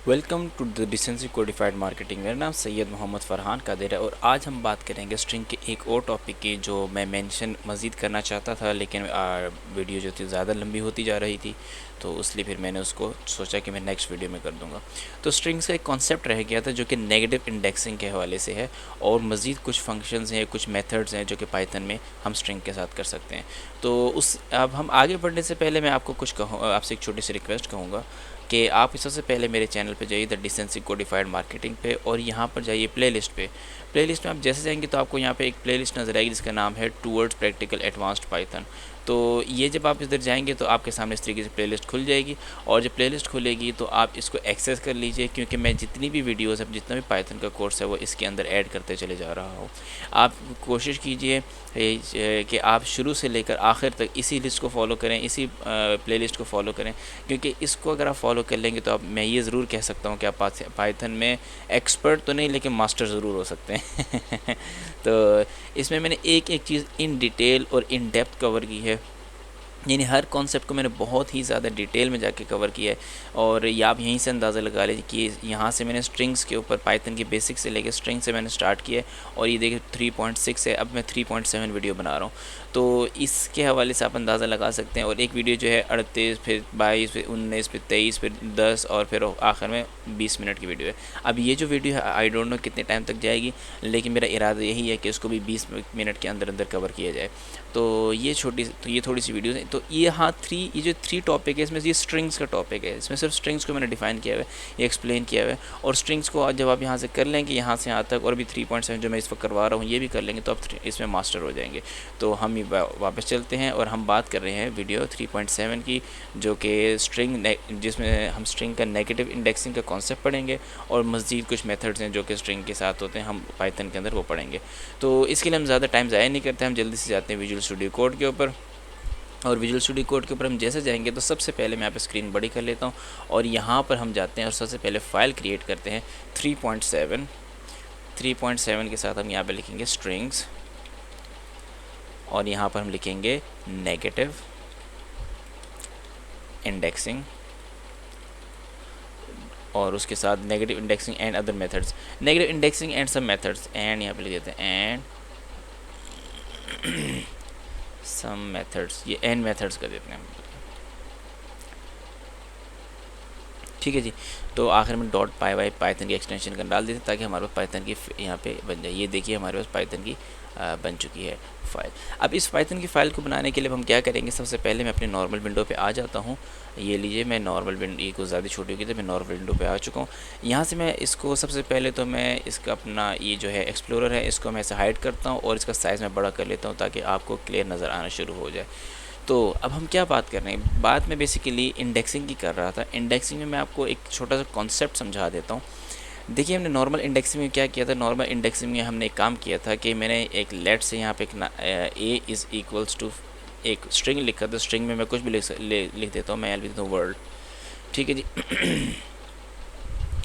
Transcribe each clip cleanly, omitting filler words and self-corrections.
Welcome to the decency codified marketing. मेरा नाम सैयद मोहम्मद फ़रहान कादिर है और आज हम बात करेंगे स्ट्रिंग के एक और टॉपिक की जो मैं मेंशन मज़ीद करना चाहता था, लेकिन वीडियो जो थी ज़्यादा लंबी होती जा रही थी, तो इसलिए फिर मैंने उसको सोचा कि मैं नेक्स्ट वीडियो में कर दूंगा। तो स्ट्रिंग्स का एक कॉन्सेप्ट रह गया था जो कि नेगेटिव इंडेक्सिंग के हवाले से है, और मज़ीद कुछ फंक्शंस हैं, कुछ मेथड्स हैं जो कि पाइथन में हम स्ट्रिंग के साथ कर सकते हैं। तो अब हम आगे बढ़ने से पहले मैं आपको कुछ आपसे एक छोटी सी रिक्वेस्ट कहूँगा कि आप सबसे पहले मेरे चैनल पे जाइए द डिसेंसी कोडिफाइड मार्केटिंग पे, और यहाँ पर जाइए प्लेलिस्ट पे। प्लेलिस्ट में आप जैसे जाएंगे तो आपको यहाँ पे एक प्लेलिस्ट नज़र आएगी जिसका नाम है टूवर्ड्स प्रैक्टिकल एडवांस्ड पाइथन। तो ये जब आप इधर जाएंगे तो आपके सामने इस तरीके से प्लेलिस्ट खुल जाएगी, और जब प्लेलिस्ट खुलेगी तो आप इसको एक्सेस कर लीजिए, क्योंकि मैं जितनी भी वीडियोस अब जितना भी पाइथन का कोर्स है वो इसके अंदर ऐड करते चले जा रहा हूँ। आप कोशिश कीजिए कि आप शुरू से लेकर आखिर तक इसी लिस्ट को फॉलो करें, इसी प्लेलिस्ट को फॉलो करें, क्योंकि इसको अगर आप फॉलो कर लेंगे तो मैं ये ज़रूर कह सकता हूँ कि आप पाइथन में एक्सपर्ट तो नहीं लेकिन मास्टर ज़रूर हो सकते हैं। तो इसमें मैंने एक एक चीज़ इन डिटेल और इन डेप्थ कवर की है, यानी हर कॉन्सेप्ट को मैंने बहुत ही ज़्यादा डिटेल में जाके कवर किया है। और ये आप यहीं से अंदाज़ा लगा लीजिए कि यहाँ से मैंने स्ट्रिंग्स के ऊपर पाइथन के बेसिक से लेकर स्ट्रिंग से मैंने स्टार्ट किया है, और ये देखिए 3.6 है, अब मैं 3.7 वीडियो बना रहा हूँ। तो इसके हवाले से आप अंदाज़ा लगा सकते हैं। और एक वीडियो जो है 38, फिर 22, फिर 19, फिर 23, फिर 10, और फिर आखिर में 20 मिनट की वीडियो है। अब ये जो वीडियो है आई डोंट नो कितने टाइम तक जाएगी, लेकिन मेरा इरादा यही है कि उसको भी 20 मिनट के अंदर अंदर कवर किया जाए। तो ये थोड़ी सी वीडियो है। तो ये ये जो 3 टॉपिक है, इसमें ये स्ट्रिंग्स का टॉपिक है, इसमें सिर्फ स्ट्रिंग्स को मैंने डिफाइन किया हुआ है, ये एक्सप्लेन किया हुआ है। और स्ट्रिंग्स को जब आप यहाँ से कर लेंगे, यहाँ से यहाँ तक, और भी 3.7 जो मैं इस वक्त करवा रहा हूँ ये भी कर लेंगे, तो आप इसमें मास्टर हो जाएंगे। तो हम वापस चलते हैं और हम बात कर रहे हैं वीडियो 3.7 की, जो कि जिसमें हम स्ट्रिंग का नेगेटिव इंडेक्सिंग का कॉन्सेप्ट पढ़ेंगे, और मज़ीद कुछ मेथड्स हैं जो कि स्ट्रिंग के साथ होते हैं, हम पाइथन के अंदर वो पढ़ेंगे। तो इसके लिए हम ज़्यादा टाइम ज़ाया नहीं करते, हम जल्दी से जाते हैं विजुअल स्टूडियो कोड के ऊपर। और विजुअल स्टूडियो कोड के ऊपर हम जैसे जाएंगे तो सबसे पहले मैं यहाँ पे स्क्रीन बड़ी कर लेता हूँ, और यहाँ पर हम जाते हैं और सबसे पहले फ़ाइल क्रिएट करते हैं 3.7 के साथ हम यहाँ पे लिखेंगे स्ट्रिंग्स, और यहाँ पर हम लिखेंगे नेगेटिव इंडेक्सिंग, और उसके साथ negative indexing and other methods, negative indexing and सब मेथड्स, एंड यहाँ पे लिख देते हैं एंड सम मेथड्स, ये एंड मेथड्स कर देते हैं, ठीक है जी। तो आखिर में .py पाइथन की एक्सटेंशन कर डाल देते ताकि हमारे पास पाइथन की यहाँ पे बन जाए। ये देखिए हमारे पास पाइथन की बन चुकी है फ़ाइल। अब इस पाइथन की फ़ाइल को बनाने के लिए हम क्या करेंगे, सबसे पहले मैं अपने नॉर्मल विंडो पे आ जाता हूँ। ये लीजिए, मैं नॉर्मल विंडो, ये कुछ ज़्यादा छोटी होगी तो मैं नॉर्मल विंडो पे आ चुका हूँ। यहाँ से मैं इसको सबसे पहले तो मैं इसका अपना ये जो है एक्सप्लोरर है, इसको मैं ऐसे हाइड करता हूँ और इसका साइज़ मैं बड़ा कर लेता हूँ ताकि आपको क्लियर नज़र आना शुरू हो जाए। तो अब हम क्या बात कर रहे हैं, बात मैं बेसिकली इंडेक्सिंग की कर रहा था। इंडेक्सिंग में मैं आपको एक छोटा सा कॉन्सेप्ट समझा देता हूँ। देखिए, हमने नॉर्मल इंडेक्सिंग में क्या किया था, नॉर्मल इंडेक्सिंग में हमने एक काम किया था कि मैंने एक लेट से यहाँ पे एक ए इज़ इक्वल्स टू एक स्ट्रिंग लिखा था। स्ट्रिंग में मैं कुछ भी लिख देता हूँ, मैं लिख देता हूँ वर्ल्ड, ठीक है जी।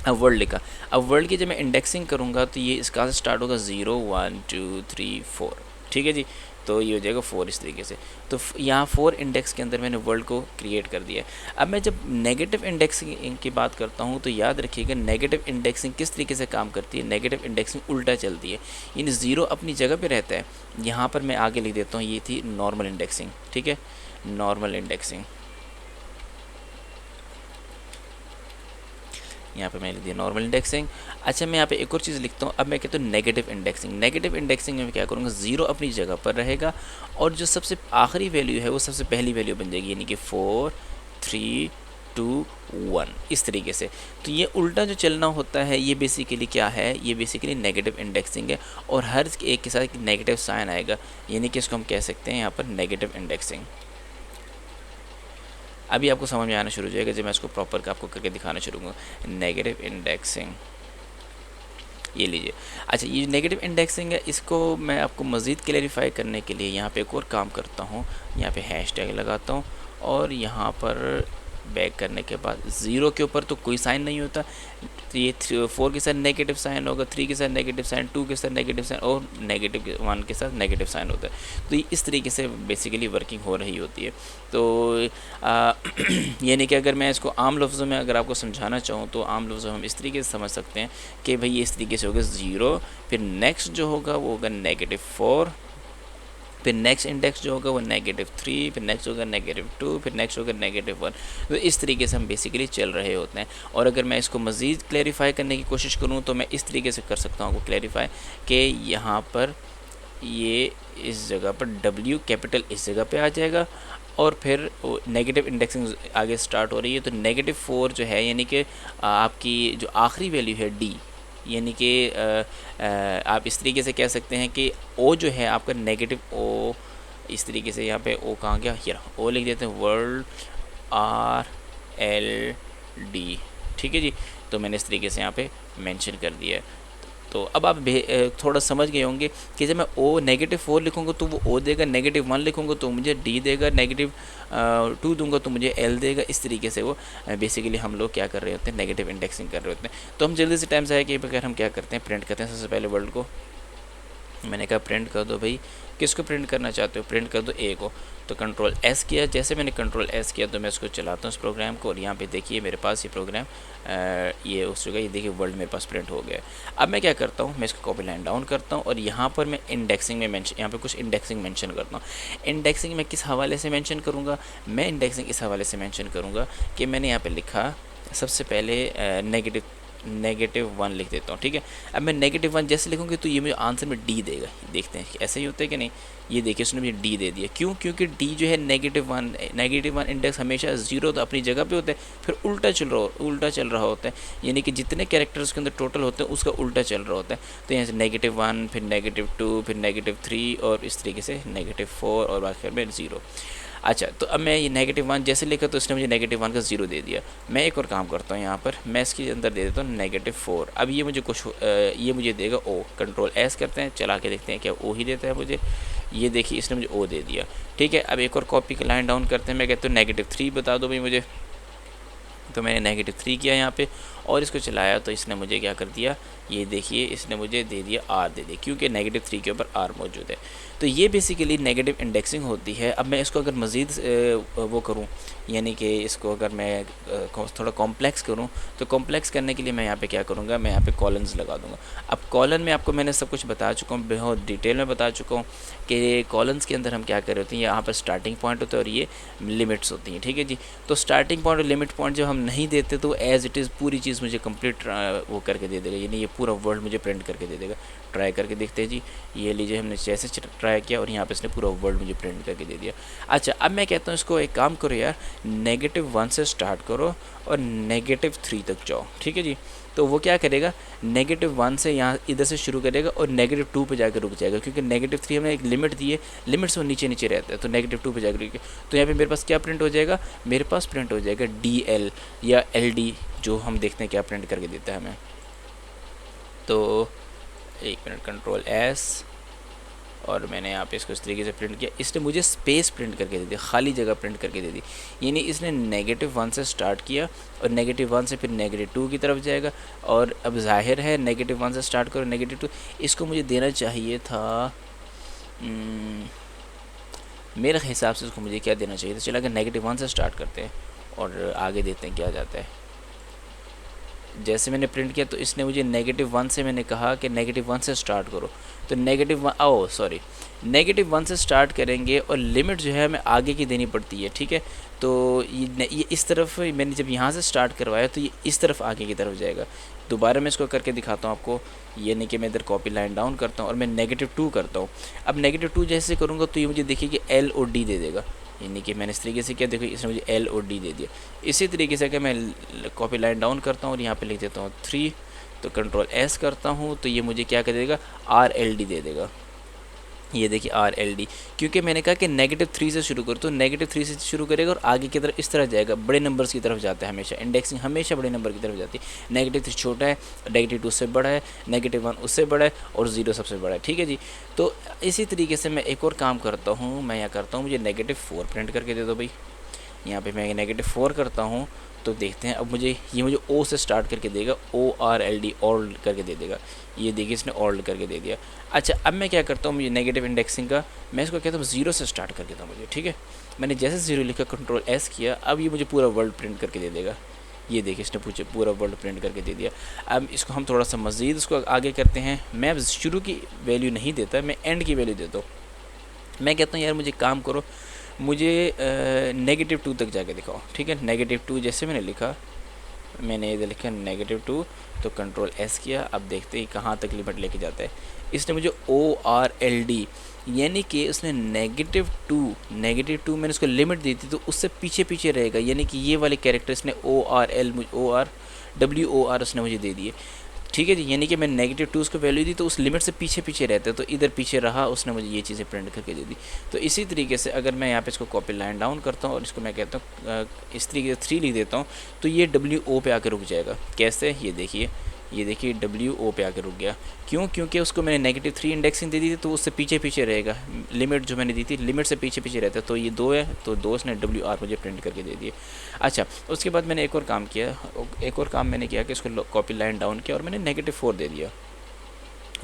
अब वर्ल्ड लिखा। अब वर्ल्ड की जब मैं इंडेक्सिंग करूँगा तो ये इसका से स्टार्ट होगा 0 1 2 3 4, ठीक है जी। तो ये हो जाएगा 4 इस तरीके से। तो यहाँ 4 इंडेक्स के अंदर मैंने वर्ल्ड को क्रिएट कर दिया। अब मैं जब नेगेटिव इंडेक्सिंग की बात करता हूँ तो याद रखिएगा नेगेटिव इंडेक्सिंग किस तरीके से काम करती है। नेगेटिव इंडेक्सिंग उल्टा चलती है, यानी 0 अपनी जगह पे रहता है। यहाँ पर मैं आगे लिख देता हूँ, ये थी नॉर्मल इंडेक्सिंग, ठीक है, नॉर्मल इंडेक्सिंग। यहाँ पे मैंने लिख दिया नॉर्मल इंडेक्सिंग। अच्छा, मैं यहाँ पे एक और चीज़ लिखता हूँ। अब मैं कहता हूँ नेगेटिव इंडेक्सिंग। नेगेटिव इंडेक्सिंग में मैं क्या करूँगा, 0 अपनी जगह पर रहेगा, और जो सबसे आखिरी वैल्यू है वो सबसे पहली वैल्यू बन जाएगी, यानी कि 4 3 2 1 इस तरीके से। तो ये उल्टा जो चलना होता है ये बेसिकली क्या है, ये बेसिकली नेगेटिव इंडेक्सिंग है, और हर एक के साथ एक नेगेटिव साइन आएगा, यानी कि इसको हम कह सकते हैं यहाँ पर नेगेटिव इंडेक्सिंग। अभी आपको समझ में आना शुरू हो जाएगा जब मैं इसको प्रॉपर आपको करके दिखाना शुरू करूँगा। नेगेटिव इंडेक्सिंग, ये लीजिए। अच्छा, ये नेगेटिव इंडेक्सिंग है, इसको मैं आपको मज़ीद क्लेरिफाई करने के लिए यहाँ पे एक और काम करता हूँ। यहाँ पे हैश टैग लगाता हूँ, और यहाँ पर बैक करने के बाद 0 के ऊपर तो कोई साइन नहीं होता, तो ये 4 के साथ नेगेटिव साइन होगा, 3 के साथ नेगेटिव साइन, 2 के साथ नेगेटिव साइन और -1 के साथ नेगेटिव साइन होता है। तो ये इस तरीके से बेसिकली वर्किंग हो रही होती है। तो यानी कि अगर मैं इसको आम लफ्ज़ों में अगर आपको समझाना चाहूँ तो आम लफ्ज़ों में हम इस तरीके से समझ सकते हैं कि भाई ये इस तरीके से होगा 0, फिर नेक्स्ट जो होगा वो होगा -4, फिर नेक्स्ट इंडेक्स जो होगा वो -3, फिर नेक्स्ट होगा -2, फिर नेक्स्ट होगा -1। तो इस तरीके से हम बेसिकली चल रहे होते हैं। और अगर मैं इसको मज़ीद क्लैरिफाई करने की कोशिश करूँ तो मैं इस तरीके से कर सकता हूँ आपको क्लैरिफाई कि यहाँ पर ये इस जगह पर W कैपिटल इस जगह पे आ जाएगा और फिर नेगेटिव इंडेक्सिंग आगे स्टार्ट हो रही है। तो -4 जो है यानी कि आपकी जो आखिरी वैल्यू है D, यानी कि आप इस तरीके से कह सकते हैं कि O जो है आपका -O, इस तरीके से यहाँ पे O कहाँ गया, ये O लिख देते हैं, वर्ल्ड RLD, ठीक है जी। तो मैंने इस तरीके से यहाँ पे मेंशन कर दिया है। तो अब आप थोड़ा समझ गए होंगे कि जब मैं -4 लिखूँगा तो वो O देगा, -1 लिखूँगा तो मुझे D देगा, -2 दूंगा तो मुझे L देगा। इस तरीके से वो बेसिकली हम लोग क्या कर रहे होते हैं, नेगेटिव इंडेक्सिंग कर रहे होते हैं। तो हम जल्दी से टाइम से आए कि बगैर हम क्या करते हैं, प्रिंट करते हैं। सबसे पहले वर्ल्ड को मैंने कहा प्रिंट कर दो भाई, किसको प्रिंट करना चाहते हो, प्रिंट कर दो A को। तो कंट्रोल S किया, जैसे मैंने कंट्रोल S किया तो मैं इसको चलाता हूँ इस प्रोग्राम को, और यहाँ पे देखिए मेरे पास ये प्रोग्राम ये उस जगह, ये देखिए वर्ल्ड मेरे पास प्रिंट हो गया। अब मैं क्या करता हूँ, मैं इसको कॉपी लाइन डाउन करता हूँ और यहाँ पर मैं इंडेक्सिंग में मेंशन, यहाँ पे कुछ इंडेक्सिंग मेंशन करता हूँ। इंडेक्सिंग मैं किस हवाले से मेंशन करूँगा, मैं इंडेक्सिंग इस हवाले से मेंशन करूँगा कि मैंने यहाँ पर लिखा सबसे पहले -1 लिख देता हूँ, ठीक है। अब मैं -1 जैसे लिखूँगी तो ये मुझे आंसर में D देगा। देखते हैं ऐसे ही होता है कि नहीं, ये देखिए उसने मुझे D दे दिया। क्यों? क्योंकि D जो है -1 इंडेक्स हमेशा 0 तो अपनी जगह पे होता है, फिर उल्टा चल रहा होता है, यानी कि जितने कैरेक्टर्स के अंदर टोटल होते हैं उसका उल्टा चल रहा होता है। तो यहाँ से -1, फिर -2, फिर -3 और इस तरीके से -4 और आखिर में 0। अच्छा, तो अब मैं ये -1 जैसे लिखा तो इसने मुझे -1 का 0 दे दिया। मैं एक और काम करता हूँ, यहाँ पर मैं इसके अंदर दे देता हूँ -4। अब ये मुझे कुछ ये मुझे देगा O। कंट्रोल S करते हैं, चला के देखते हैं क्या O ही देता है मुझे। ये देखिए इसने मुझे O दे दिया, ठीक है। अब एक और कॉपी का लाइन डाउन करते हैं, मैं कहता हूँ -3 बता दो भाई मुझे। तो मैंने -3 किया यहाँ पे और इसको चलाया तो इसने मुझे क्या कर दिया, ये देखिए इसने मुझे दे दिया R दे दिया, क्योंकि -3 के ऊपर R मौजूद है। तो ये बेसिकली नेगेटिव इंडेक्सिंग होती है। अब मैं इसको अगर मज़ीद वो करूँ, यानी कि इसको अगर मैं थोड़ा कॉम्प्लेक्स करूँ, तो कॉम्प्लेक्स करने के लिए मैं यहाँ पे क्या करूँगा, मैं यहाँ पे कॉलन्स लगा दूँगा। अब कॉलन में आपको मैंने सब कुछ बता चुका हूँ, बहुत डिटेल में बता चुका हूँ कि कॉलन्स के अंदर हम क्या कर रहे होते हैं। यहाँ पर स्टार्टिंग पॉइंट होता है और ये लिमिट्स होती हैं, ठीक है जी। तो स्टार्टिंग पॉइंट और लिमिट पॉइंट जब हम नहीं देते तो एज़ इट इज़ पूरी चीज़ मुझे कंप्लीट वो करके दे देगा, यानी ये पूरा वर्ल्ड मुझे प्रिंट करके दे देगा। ट्राई करके देखते हैं जी, ये लीजिए हमने जैसे ट्राई किया और यहाँ पे इसने पूरा वर्ल्ड मुझे प्रिंट करके दे दिया। अच्छा, अब मैं कहता हूँ इसको एक काम करो यार, -1 से स्टार्ट करो और -3 तक जाओ, ठीक है जी। तो वो क्या करेगा, -1 से यहाँ इधर से शुरू करेगा और -2 पे जाकर रुक जाएगा, क्योंकि -3 हमने एक लिमिट दी है, लिमिट से वो नीचे नीचे रहता है, तो -2 पे जाकर रुक। तो यहाँ पे मेरे पास क्या प्रिंट हो जाएगा, मेरे पास प्रिंट हो जाएगा DL या LD, जो हम देखते हैं क्या प्रिंट करके देता है हमें। तो एक मिनट, कंट्रोल S और मैंने यहाँ पे इसको इस तरीके से प्रिंट किया। इसने मुझे स्पेस प्रिंट करके दे दी, खाली जगह प्रिंट करके दे दी। यानी इसने -1 से स्टार्ट किया और -1 से फिर -2 की तरफ जाएगा। और अब जाहिर है -1 से स्टार्ट करो -2, इसको मुझे देना चाहिए था, मेरे हिसाब से इसको मुझे क्या देना चाहिए था। चला कि -1 से स्टार्ट करते हैं और आगे देखते हैं क्या जाता है। जैसे मैंने प्रिंट किया तो इसने मुझे -1 से, मैंने कहा कि -1 से स्टार्ट करो, तो -1 से स्टार्ट करेंगे और लिमिट जो है हमें आगे की देनी पड़ती है, ठीक है। तो ये इस तरफ मैंने जब यहाँ से स्टार्ट करवाया तो ये इस तरफ आगे की तरफ जाएगा। दोबारा मैं इसको करके दिखाता हूँ आपको, ये नहीं कि मैं इधर कॉपी लाइन डाउन करता हूँ और मैं -2 करता हूँ। अब -2 जैसे करूँगा तो ये मुझे देखिए कि L और D दे देगा, यानी कि मैंने इस तरीके से किया, देखो इसने मुझे L और D दे दिया। इसी तरीके से अगर मैं कॉपी लाइन डाउन करता हूँ और यहाँ पे लिख देता हूँ 3, तो कंट्रोल S करता हूँ तो ये मुझे क्या कर देगा, RLD दे देगा। ये देखिए RLD, क्योंकि मैंने कहा कि -3 से शुरू करो, तो -3 से शुरू करेगा और आगे की तरफ इस तरह जाएगा, बड़े नंबर्स की तरफ जाता है हमेशा। इंडेक्सिंग हमेशा बड़े नंबर की तरफ जाती है। -3 छोटा है, -2 उससे बड़ा है, -1 उससे बड़ा है और 0 सबसे बड़ा है, ठीक है जी। तो इसी तरीके से मैं एक और काम करता हूँ, मैं यहाँ करता हूँ, मुझे -4 प्रिंट करके दे दो भाई। यहाँ पे मैं -4 करता हूँ तो देखते हैं अब मुझे ओ से स्टार्ट करके देगा, ORLD ऑल्ड करके दे देगा। ये देखिए इसने ऑल्ड करके दे दिया। अच्छा अब मैं क्या करता हूँ, मुझे नेगेटिव इंडेक्सिंग का मैं इसको कहता हूँ 0 से स्टार्ट करके देता हूँ मुझे, ठीक है। मैंने जैसे 0 लिखा Ctrl+S किया, अब ये मुझे पूरा वर्ल्ड प्रिंट करके दे देगा। ये देखिए इसने पूरा वर्ल्ड प्रिंट करके दे दिया। अब इसको हम थोड़ा सा मज़ीद इसको आगे करते हैं। मैं अब शुरू की वैल्यू नहीं देता, मैं एंड की वैल्यू देता हूँ। मैं कहता हूँ यार मुझे काम करो, मुझे -2 तक जाके दिखाओ, ठीक है। -2 जैसे मैंने लिखा, मैंने इधर लिखा -2 तो Ctrl+S किया। अब देखते ही कहाँ तक लिमिट लेके जाता है। इसने मुझे ORLD यानी कि उसने -2 मैंने उसको लिमिट दी थी तो उससे पीछे पीछे रहेगा, यानी कि ये वाले कैरेक्टर इसने WOR उसने मुझे दे दिए, ठीक है जी। यानी कि मैं -2 उसको वैल्यू दी तो उस लिमिट से पीछे पीछे रहता है, तो इधर पीछे रहा, उसने मुझे ये चीज़ें प्रिंट करके दे दी। तो इसी तरीके से अगर मैं यहाँ पे इसको कॉपी लाइन डाउन करता हूँ और इसको मैं कहता हूँ इस तरीके से 3 लिख देता हूँ तो ये WO पे आकर रुक जाएगा। कैसे, ये देखिए WO पे आकर रुक गया। क्यों? क्योंकि उसको मैंने -3 इंडेक्सिंग दे दी थी तो उससे पीछे पीछे रहेगा, लिमिट जो मैंने दी थी लिमिट से पीछे पीछे रहता है। तो ये 2 है तो 2 उसने WR मुझे प्रिंट करके दे दिए। अच्छा उसके बाद मैंने एक और काम मैंने किया कि इसको कॉपी लाइन डाउन किया और मैंने -4 दे दिया।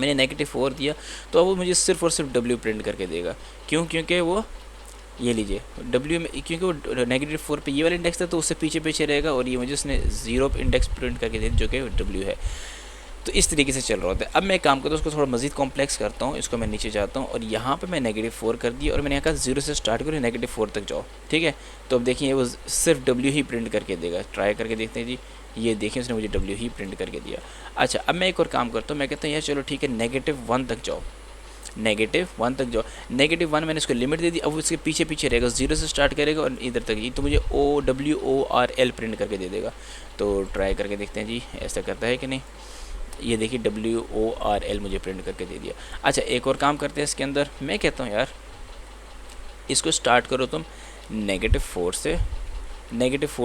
मैंने -4 दिया तो अब वो मुझे सिर्फ और सिर्फ W प्रिंट करके देगा। क्यों? क्योंकि वो ये लीजिए W में, क्योंकि वो -4 पे ये वाला इंडेक्स था तो उससे पीछे पीछे रहेगा और ये मुझे उसने 0 पे इंडेक्स प्रिंट करके दे जो कि W है। तो इस तरीके से चल रहा होता है। अब मैं काम करता हूँ उसको थोड़ा मज़ीद कॉम्प्लेक्स करता हूँ। इसको मैं नीचे जाता हूँ और यहाँ पे मैं -4 कर दिया और मैंने यहाँ कहा 0 से स्टार्ट करो -4 तक जाओ, ठीक है। तो अब देखिए वो सिर्फ W ही प्रिंट करके देगा। ट्राई करके देखते हैं जी, ये देखिए उसने मुझे W ही प्रिंट करके दिया। अच्छा अब मैं एक और काम करता हूँ, मैं कहता हूँ यार चलो ठीक है -1 तक जाओ, -1 तक जाओ। -1 मैंने इसको लिमिट दे दी, अब उसके पीछे पीछे रहेगा, 0 से स्टार्ट करेगा और इधर तक ही तो मुझे WORL प्रिंट करके दे देगा। तो ट्राई करके देखते हैं जी ऐसा करता है कि नहीं। ये देखिए WORL मुझे प्रिंट करके दे दिया। अच्छा एक और काम करते हैं इसके अंदर, मैं कहता हूँ यार इसको स्टार्ट करो तुम -4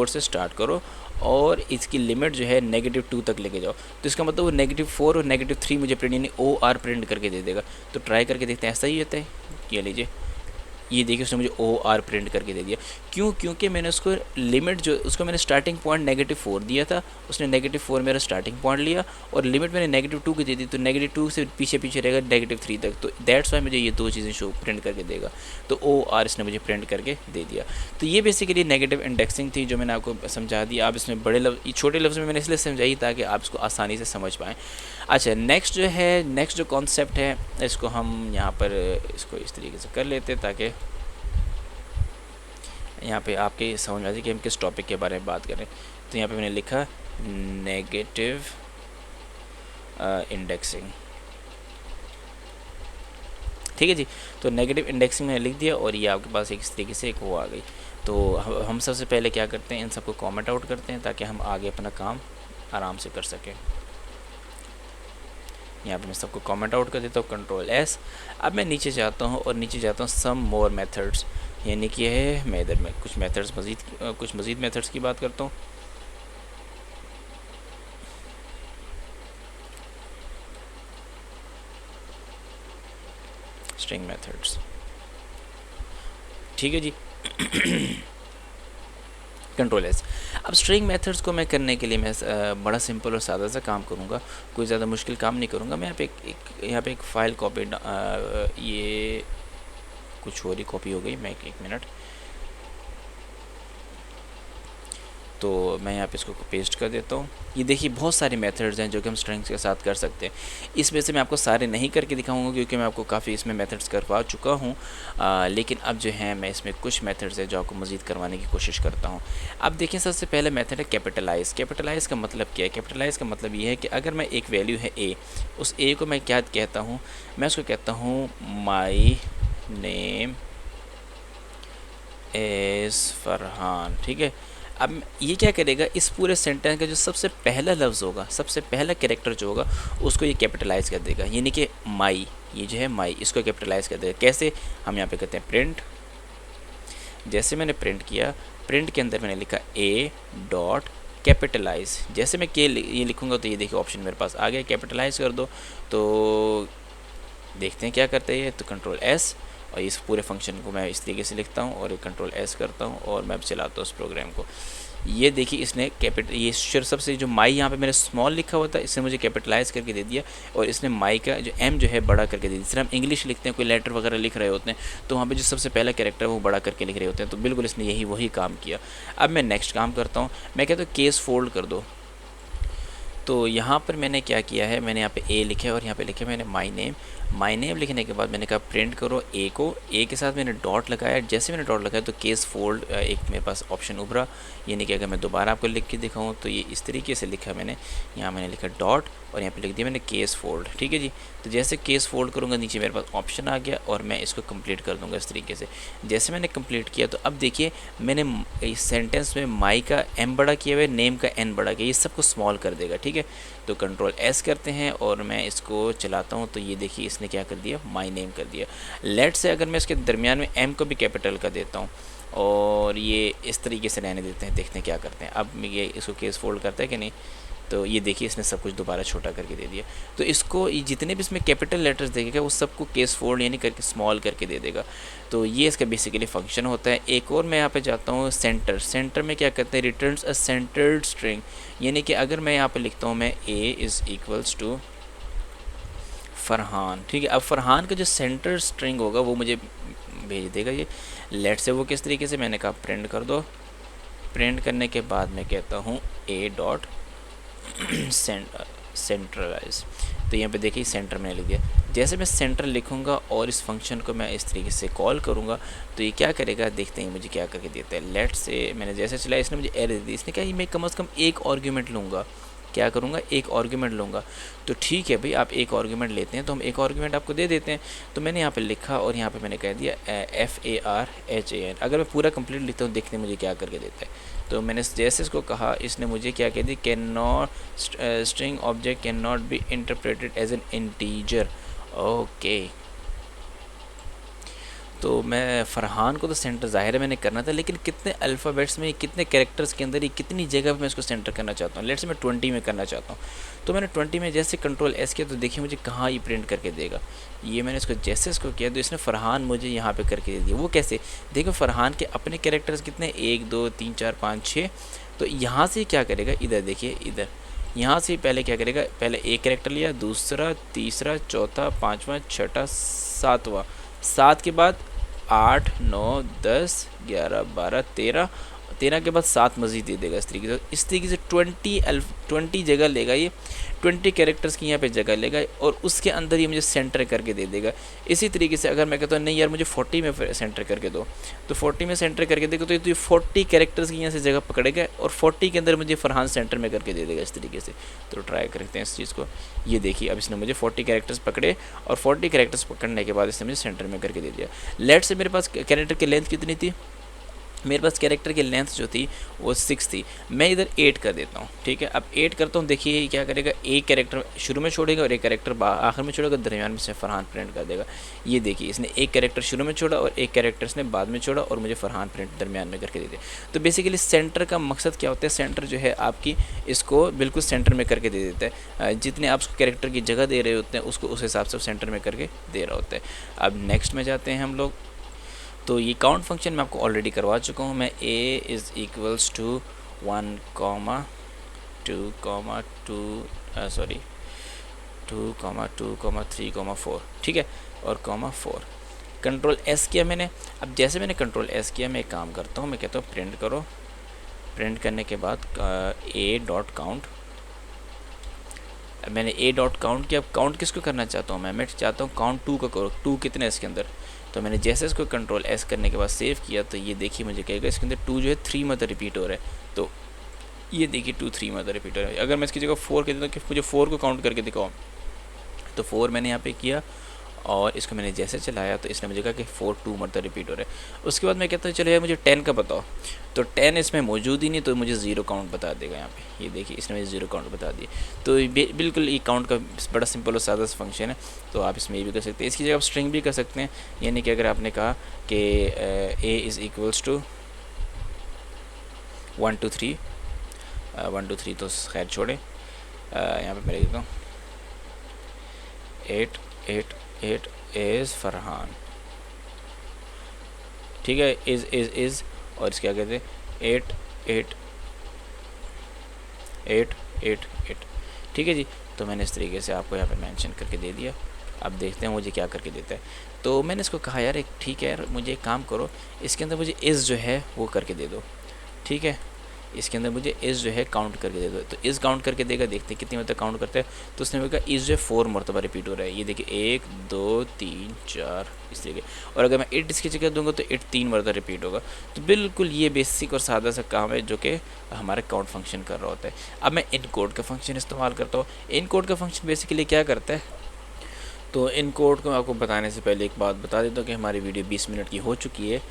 से स्टार्ट करो और इसकी लिमिट जो है -2 तक लेके जाओ। तो इसका मतलब वो -4 और -3 मुझे प्रिंट यानी OR प्रिंट करके दे देगा। तो ट्राई करके देखते हैं ऐसा ही होता है। ये लीजिए, ये देखिए उसने मुझे OR प्रिंट करके दे दिया। क्यों? क्योंकि मैंने उसको लिमिट जो उसको मैंने स्टार्टिंग पॉइंट -4 दिया था, उसने -4 मेरा स्टार्टिंग पॉइंट लिया और लिमिट मैंने -2 की दे दी, तो -2 से पीछे पीछे रहेगा -3 तक। तो दैट्स वाई मुझे ये 2 चीज़ें शो प्रिंट करके देगा। तो OR इसने मुझे प्रिंट करके दे दिया। तो ये बेसिकली नेगेटिव इंडेक्सिंग थी जो मैंने आपको समझा दी। आप इसमें छोटे लफ्ज़ में मैंने इसलिए समझाई ताकि आप इसको आसानी से समझ पाएँ। अच्छा नेक्स्ट जो कॉन्सेप्ट है इसको हम यहाँ पर इसको इस तरीके से कर लेते ताकि यहाँ पे आपके समझ में आ जाए कि हम किस टॉपिक के बारे में बात करें। तो यहाँ पे मैंने लिखा नेगेटिव इंडेक्सिंग, ठीक है जी। तो नेगेटिव इंडेक्सिंग मैंने लिख दिया और ये आपके पास इस तरीके से एक वो आ गई। तो हम सबसे पहले क्या करते हैं, इन सबको कमेंट आउट करते हैं ताकि हम आगे अपना काम आराम से कर सकें। यहाँ पे मैं सबको कमेंट आउट कर देता हूँ Ctrl+S। अब मैं नीचे जाता हूँ और नीचे जाता हूँ सम मोर मेथड्स, यानी कि है मैं इधर में कुछ मज़ीद मेथड्स की बात करता हूँ। स्ट्रिंग मेथड्स, ठीक है जी। Ctrl+S। अब स्ट्रिंग मेथड्स को मैं करने के लिए मैं बड़ा सिंपल और सादा सा काम करूँगा, कोई ज़्यादा मुश्किल काम नहीं करूँगा। मैं यहाँ पे एक फ़ाइल कॉपी, ये कुछ और ही कॉपी हो गई, मैं एक मिनट, तो मैं यहाँ पे इसको पेस्ट कर देता हूँ। ये देखिए बहुत सारे मेथड्स हैं जो कि हम स्ट्रिंग्स के साथ कर सकते हैं। इसमें से मैं आपको सारे नहीं करके दिखाऊंगा क्योंकि मैं आपको काफ़ी इसमें मेथड्स करवा चुका हूँ, लेकिन अब जो है मैं इसमें कुछ मेथड्स हैं जो आपको मज़ीद करवाने की कोशिश करता हूँ। अब देखिए सबसे पहले मेथड है कैपिटलाइज़। कैपिटलाइज़ का मतलब क्या है? कैपिटलाइज़ का मतलब ये है कि अगर मैं एक वैल्यू है A, उस A को मैं क्या कहता हूँ, मैं उसको कहता हूँ माई नेम इज़ फरहान, ठीक है। अब ये क्या करेगा, इस पूरे सेंटेंस का जो सबसे पहला लफ्ज़ होगा, सबसे पहला कैरेक्टर जो होगा उसको ये कैपिटलाइज़ कर देगा, यानी कि माई, ये जो है माई, इसको कैपिटलाइज़ कर देगा। कैसे? हम यहाँ पे कहते हैं प्रिंट। जैसे मैंने प्रिंट किया, प्रिंट के अंदर मैंने लिखा A डॉट कैपिटलाइज़। जैसे मैं के ये लिखूँगा तो ये देखिए ऑप्शन मेरे पास आ गया, कैपिटलाइज़ कर दो। तो देखते हैं क्या करते हैं। तो Ctrl+S और इस पूरे फंक्शन को मैं इस तरीके से लिखता हूँ और कंट्रोल एस करता हूँ और मैं चलाता हूँ उस प्रोग्राम को। ये देखिए इसने कैपिटल, ये सबसे जो माई यहाँ पे मेरे स्मॉल लिखा हुआ था इसने मुझे कैपिटलाइज करके दे दिया, और इसने माई का जो एम जो है बड़ा करके दे दिया। जैसे हम इंग्लिश लिखते हैं, कोई लेटर वगैरह लिख रहे होते हैं, तो वहाँ पे जो सबसे पहला कैरेक्टर है वो बड़ा करके लिख रहे होते हैं, तो बिल्कुल इसने यही वही काम किया। अब मैं नेक्स्ट काम करता हूँ, मैं कहता हूँ केस फोल्ड कर दो। तो यहाँ पर मैंने क्या किया है, मैंने यहाँ पे ए लिखा है और यहाँ पे लिखा है मैंने माई नेम लिखने के बाद मैंने कहा प्रिंट करो ए को, ए के साथ मैंने डॉट लगाया। जैसे मैंने डॉट लगाया तो केस फोल्ड एक मेरे पास ऑप्शन उभरा, यानी कि अगर मैं दोबारा आपको लिख के दिखाऊँ तो ये इस तरीके से लिखा मैंने, यहाँ मैंने लिखा डॉट और यहाँ पे लिख दिया मैंने केस फोल्ड। ठीक है जी, तो जैसे केस फोल्ड करूँगा नीचे मेरे पास ऑप्शन आ गया और मैं इसको कंप्लीट कर दूँगा इस तरीके से। जैसे मैंने कंप्लीट किया तो अब देखिए मैंने इस सेंटेंस में माई का एम बड़ा किया हुआ है, नेम का एन बड़ा किया, ये सबको स्मॉल कर देगा। ठीक है, तो कंट्रोल एस करते हैं और मैं इसको चलाता हूँ, तो ये देखिए इसने क्या कर दिया, माई नेम कर दिया। लेट से अगर मैं इसके दरमियान में एम को भी कैपिटल कर देता हूँ और ये इस तरीके से रहने देते हैं, देखते हैं क्या करते हैं। अब ये इसको केस फोल्ड करता है कि नहीं, तो ये देखिए इसने सब कुछ दोबारा छोटा करके दे दिया। तो इसको जितने भी इसमें कैपिटल लेटर्स देखेगा वो सबको केस फोल्ड यानी करके स्मॉल करके दे देगा। तो ये इसका बेसिकली फंक्शन होता है। एक और मैं यहाँ पे जाता हूँ सेंटर में क्या करते हैं, रिटर्न्स अ सेंटर्ड स्ट्रिंग, यानी कि अगर मैं यहाँ पे लिखता हूँ मैं A is equals to Farhan. ठीक है, अब फरहान का जो सेंटर स्ट्रिंग होगा वो मुझे भेज देगा ये। लेट से वो किस तरीके से, मैंने कहा प्रिंट कर दो। प्रिंट करने के बाद मैं कहता हूँ ए डॉट सेंट्रलाइज, तो यहाँ पे देखिए सेंटर मैंने लिख दिया। जैसे मैं सेंटर लिखूँगा और इस फंक्शन को मैं इस तरीके से कॉल करूँगा तो ये क्या करेगा, देखते हैं मुझे क्या करके देता है। लेट से मैंने जैसे चलाया इसने मुझे एरर दी, इसने कहा मैं कम से कम एक आर्ग्यूमेंट लूँगा, क्या करूँगा, एक आर्ग्यूमेंट लूँगा। तो ठीक है भाई, आप एक आर्ग्यूमेंट लेते हैं तो हम एक आर्ग्यूमेंट आपको दे देते हैं। तो मैंने यहाँ पे लिखा और यहाँ पे मैंने कह दिया FARHAN। अगर मैं पूरा कंप्लीट लिखता हूँ देखते हैं मुझे क्या करके देता है। तो मैंने जैसे इसको कहा, इसने मुझे क्या कह दी, can not string object can not be interpreted as an integer. Okay, तो मैं फरहान को तो सेंटर ज़ाहिर है मैंने करना था, लेकिन कितने अल्फ़ाबेट्स में, कितने कैरेक्टर्स के अंदर, ये कितनी जगह पे मैं इसको सेंटर करना चाहता हूँ। लेट्स से मैं 20 में करना चाहता हूँ, तो मैंने 20 में जैसे कंट्रोल एस किया तो देखिए मुझे कहाँ ये प्रिंट करके देगा। ये मैंने इसको जैसे इसको किया तो इसने फ़रहान मुझे यहाँ पे करके दे दिया। वो कैसे, देखो फ़रहान के अपने कैरेक्टर्स कितने, 1 2 3 4 5 6। तो यहाँ से क्या करेगा, इधर देखिए, इधर यहाँ से पहले क्या करेगा, पहले एक कैरेक्टर लिया, दूसरा, तीसरा, चौथा, पाँचवा, छठा, सातवां, 7 के बाद 8 9 10 11 12 13, 13 के बाद 7 मज़ीद दे देगा। इस तरीके से 20 जगह लेगा, ये 20 कैरेक्टर्स की यहाँ पे जगह लेगा और उसके अंदर ये मुझे सेंटर करके दे देगा। इसी तरीके से अगर मैं कहता हूँ नहीं यार मुझे 40 में सेंटर करके दो, तो 40 में सेंटर करके देगा तो ये 40 कैरेक्टर्स की यहाँ से जगह पकड़ेगा और 40 के अंदर मुझे फरहान सेंटर में करके दे देगा इस तरीके से। तो ट्राई करते हैं इस चीज़ को। ये देखिए अब इसने मुझे 40 कैरेक्टर्स पकड़े और 40 कैरेक्टर्स पकड़ने के बाद इसने मुझे सेंटर में करके दे दिया। लेट से मेरे पास कैरेक्टर की लेंथ कितनी थी, मेरे पास कैरेक्टर की लेंथ जो थी वो 6 थी, मैं इधर 8 कर देता हूँ। ठीक है, अब 8 करता हूँ, देखिए ये क्या करेगा, एक कैरेक्टर शुरू में छोड़ेगा और एक कैरेक्टर आखिर में छोड़ेगा, दरमियान में से फरहान प्रिंट कर देगा। ये देखिए इसने एक कैरेक्टर शुरू में छोड़ा और एक कैरेक्टर इसने बाद में छोड़ा और मुझे फरहान प्रिंट दरमियान में करके दे दिया। तो बेसिकली सेंटर का मकसद क्या होता है, सेंटर जो है आपकी इसको बिल्कुल सेंटर में करके दे देता है। जितने आप उसको कैरेक्टर की जगह दे रहे होते हैं उसको उस हिसाब से सेंटर में करके दे रहा होता है। अब नेक्स्ट में जाते हैं हम लोग। तो ये काउंट फंक्शन मैं आपको ऑलरेडी करवा चुका हूँ। मैं a इज़ इक्वल्स टू 1 2 3 4, ठीक है, और 4 कंट्रोल एस किया मैंने। अब जैसे मैंने कंट्रोल एस किया मैं एक काम करता हूँ, मैं कहता हूँ प्रिंट करो। प्रिंट करने के बाद a डॉट काउंट, मैंने a डॉट काउंट किया। अब काउंट किसको करना चाहता हूँ मैं चाहता हूँ काउंट 2 का करो, 2 कितने इसके अंदर। तो मैंने जैसे इसको कंट्रोल एस करने के बाद सेव किया तो ये देखिए मुझे कहेगा इसके अंदर 2 जो है 3 मतलब रिपीट हो रहा है। तो ये देखिए 2 3 मतलब रिपीट हो रहा है। अगर मैं इसकी जगह 4 कहता हूँ कि मुझे 4 को काउंट करके दिखाओ, तो 4 मैंने यहाँ पे किया और इसको मैंने जैसे चलाया तो इसने मुझे कहा कि 4 2 मतलब रिपीट हो रहा है। उसके बाद मैं कहता हूँ चलो यार मुझे 10 का बताओ, तो 10 इसमें मौजूद ही नहीं, तो मुझे 0 काउंट बता देगा यहाँ पे। ये देखिए इसने मुझे 0 काउंट बता दिया। तो बिल्कुल ये काउंट का बड़ा सिंपल और सादा सा फंक्शन है। तो आप इसमें ये भी कर सकते हैं, इसकी जगह आप स्ट्रिंग भी कर सकते हैं। यानी कि अगर आपने कहा कि a इज़ इक्वल्स टू 1 2 3, 1 2 3 तो खैर छोड़े, यहाँ पे मैं लिख देता हूँ 8 8 8 इज़ फरहान। ठीक है, इज़ और इसके आगे थे 8 8 8 8 8। ठीक है जी, तो मैंने इस तरीके से आपको यहाँ पे मेंशन करके दे दिया। अब देखते हैं मुझे क्या करके देता है। तो मैंने इसको कहा यार एक ठीक है यार, मुझे एक काम करो, इसके अंदर मुझे इज़ जो है वो करके दे दो। ठीक है, इसके अंदर मुझे इज़ जो है काउंट करके दे दो। तो इज़ काउंट करके देगा, देखते हैं कितनी मतलब काउंट करते हैं। तो उसने बोला इज़ जो है 4 मरतबा रिपीट हो रहा है। ये देखिए 1 2 3 4 इस तरीके। और अगर मैं इट इसकी जगह दूंगा तो इट 3 मरतबा रिपीट होगा। तो बिल्कुल ये बेसिक और सादा सा काम है जो कि हमारा काउंट फंक्शन कर रहा होता है। अब मैं इन कोड का फंक्शन इस्तेमाल करता हूँ। इन कोड का फंक्शन बेसिकली क्या करता है, तो इन कोड को आपको बताने से पहले एक बात बता देता हूँ कि हमारी वीडियो 20 मिनट की हो चुकी है।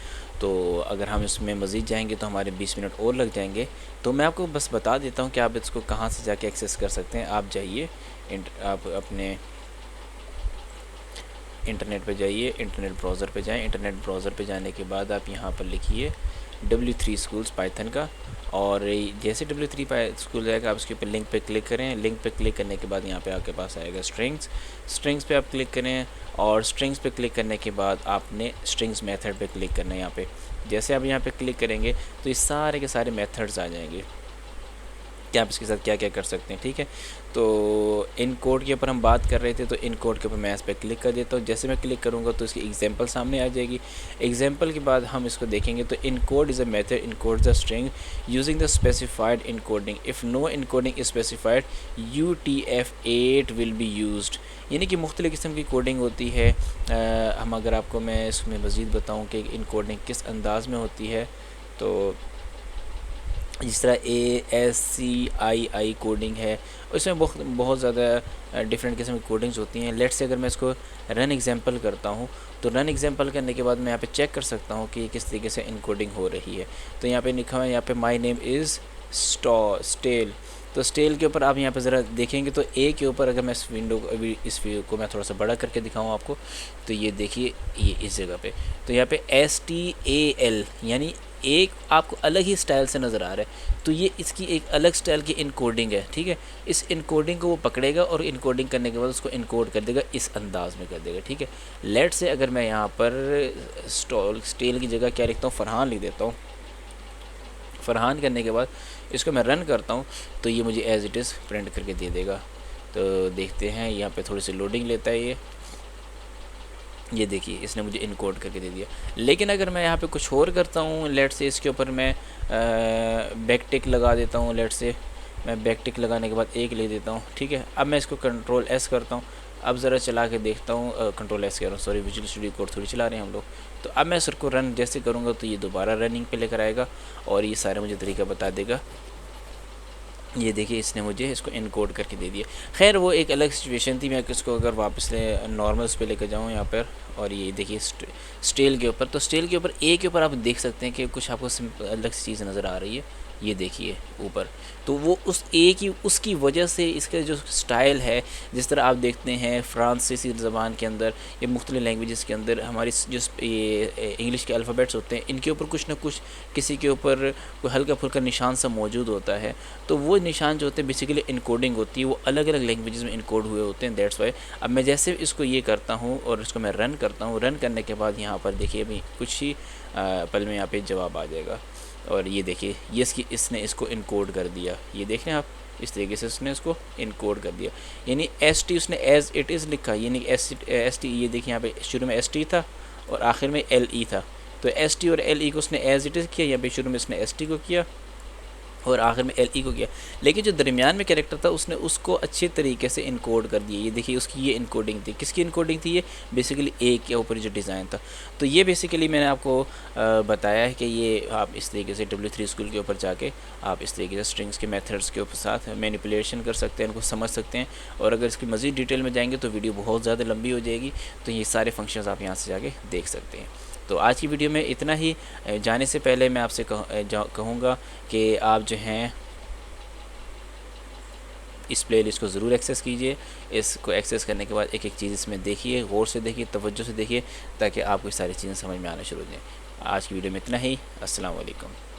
तो अगर हम इसमें मज़ीद जाएंगे तो हमारे 20 मिनट और लग जाएंगे। तो मैं आपको बस बता देता हूँ कि आप इसको कहाँ से जाके एक्सेस कर सकते हैं। आप जाइए, आप अपने इंटरनेट पे जाइए, इंटरनेट ब्राउज़र पे जाएं। इंटरनेट ब्राउज़र पे जाने के बाद आप यहाँ पर लिखिए W3 स्कूल्स पाइथन का, और जैसे W3 स्कूल जाएगा आप उसके ऊपर लिंक पे क्लिक करें। लिंक पे क्लिक करने के बाद यहाँ पे आपके पास आएगा स्ट्रिंग्स पे आप क्लिक करें, और स्ट्रिंग्स पे क्लिक करने के बाद आपने स्ट्रिंग्स मेथड पे क्लिक करना है। यहाँ पे जैसे आप यहाँ पे क्लिक करेंगे तो ये सारे के सारे मेथड्स आ जाएंगे कि आप इसके साथ क्या क्या कर सकते हैं। ठीक है, तो इन कोड के ऊपर हम बात कर रहे थे, तो इन कोड के ऊपर मैं इस पर क्लिक कर देता हूँ। जैसे मैं क्लिक करूँगा तो इसकी एग्जांपल सामने आ जाएगी। एग्जांपल के बाद हम इसको देखेंगे तो encode is a method encode the string using the specified encoding. If no encoding is specified UTF-8 will be used. यानी कि मुख्तलिफ़ किस्म की कोडिंग होती है। हम अगर आपको मैं इसमें मज़ीद बताऊँ कि इन कोडिंग किस अंदाज में होती है, तो जिस तरह ASCII कोडिंग है, उसमें बहुत ज़्यादा डिफरेंट किस्म की कोडिंग्स होती हैं। लेट्स से अगर मैं इसको रन एग्जांपल करता हूँ, तो रन एग्जांपल करने के बाद मैं यहाँ पे चेक कर सकता हूँ कि किस तरीके से इनकोडिंग हो रही है। तो यहाँ पे लिखा हुआ है, यहाँ पे माय नेम इज़ स्टेल। तो स्टेल के ऊपर आप यहाँ पे ज़रा देखेंगे तो ए के ऊपर, अगर मैं इस विंडो को मैं थोड़ा सा बड़ा करके दिखाऊँ आपको, तो ये देखिए ये इस जगह पे, तो यहाँ पे STAL यानी एक आपको अलग ही स्टाइल से नज़र आ रहा है। तो ये इसकी एक अलग स्टाइल की इनकोडिंग है। ठीक है, इस इनकोडिंग को वो पकड़ेगा और इनकोडिंग करने के बाद उसको इनकोड कर देगा, इस अंदाज में कर देगा। ठीक है, लेट से अगर मैं यहाँ पर स्टेल की जगह क्या लिखता हूँ, फरहान लिख देता हूँ। फरहान करने के बाद इसको मैं रन करता हूँ तो ये मुझे एज़ इट इज़ प्रिंट करके दे देगा। तो देखते हैं, यहाँ पे थोड़ी सी लोडिंग लेता है ये देखिए इसने मुझे इनकोड करके दे दिया। लेकिन अगर मैं यहाँ पे कुछ और करता हूँ, लेट से इसके ऊपर मैं बैक टिक लगा देता हूँ। लेट से मैं बैक टिक लगाने के बाद एक ले देता हूँ। ठीक है, अब मैं इसको कंट्रोल S करता हूँ। अब ज़रा चला के देखता हूँ, कंट्रोल S कह रहा हूँ, सॉरी, विजुअल स्टूडियो कोड थोड़ी चला रहे हैं हम लोग। तो अब मैं इसको रन जैसे करूँगा तो ये दोबारा रनिंग पे लेकर आएगा और ये सारे मुझे तरीका बता देगा। ये देखिए इसने मुझे इसको इनकोड करके दे दिया। खैर वो एक अलग सिचुएशन थी, मैं इसको अगर वापस नॉर्मल्स पे लेकर जाऊँ यहाँ पर, और ये देखिए स्टेल के ऊपर, तो स्टेल के ऊपर ए के ऊपर आप देख सकते हैं कि कुछ आपको अलग सी चीज़ नज़र आ रही है। ये देखिए ऊपर, तो वो उस ए की उसकी वजह से इसका जो स्टाइल है, जिस तरह आप देखते हैं फ्रांसीसी ज़बान के अंदर या मुख्तलिफ़ लैंग्वेजेस के अंदर हमारी जो ये इंग्लिश के अल्फ़ाबेट्स होते हैं, इनके ऊपर कुछ ना कुछ किसी के ऊपर कोई हल्का फुल्का निशान सा मौजूद होता है। तो वो निशान जो होते हैं बेसिकली इनकोडिंग होती है, वो अलग अलग लैंग्वेजेस में इनकोड हुए होते हैं। दैट्स वाई अब मैं जैसे इसको ये करता हूँ और इसको मैं रन करता हूँ, रन करने के बाद यहाँ पर देखिए अभी कुछ ही पल में यहाँ पे जवाब आ जाएगा। और ये देखिए ये इसने इसको इनकोड कर दिया। ये देख रहे हैं आप, इस तरीके से उसने इसको इनकोड कर दिया। यानी ST उसने एज़ इट इज़ लिखा, यानी ST ये देखिए यहाँ पे शुरू में ST था और आखिर में LE था। तो ST और LE को उसने एज़ इट इज़ किया, यहाँ पे शुरू में उसने ST को किया और आखिर में LE को किया। लेकिन जो दरमियान में कैरेक्टर था उसने उसको अच्छे तरीके से इनकोड कर दिया। ये देखिए उसकी ये इनकोडिंग थी। किसकी इनकोडिंग थी? ये बेसिकली ए के ऊपर जो डिज़ाइन था। तो ये बेसिकली मैंने आपको बताया है कि ये आप इस तरीके से W3 स्कूल के ऊपर जाके आप इस तरीके से स्ट्रिंग्स के मेथड्स के ऊपर साथ मैनिपुलेशन कर सकते हैं, उनको समझ सकते हैं। और अगर इसकी मज़ीद डिटेल में जाएंगे तो वीडियो बहुत ज़्यादा लंबी हो जाएगी। तो ये सारे फंक्शंस आप यहाँ से जाके देख सकते हैं। तो आज की वीडियो में इतना ही। जाने से पहले मैं आपसे कहूँगा कि आप जो हैं इस प्लेलिस्ट को ज़रूर एक्सेस कीजिए। इसको एक्सेस करने के बाद एक एक चीज़ इसमें देखिए, गौर से देखिए, तवज्जो से देखिए, ताकि आपको सारी चीज़ें समझ में आना शुरू हो जाएँ। आज की वीडियो में इतना ही। अस्सलाम वालेकुम।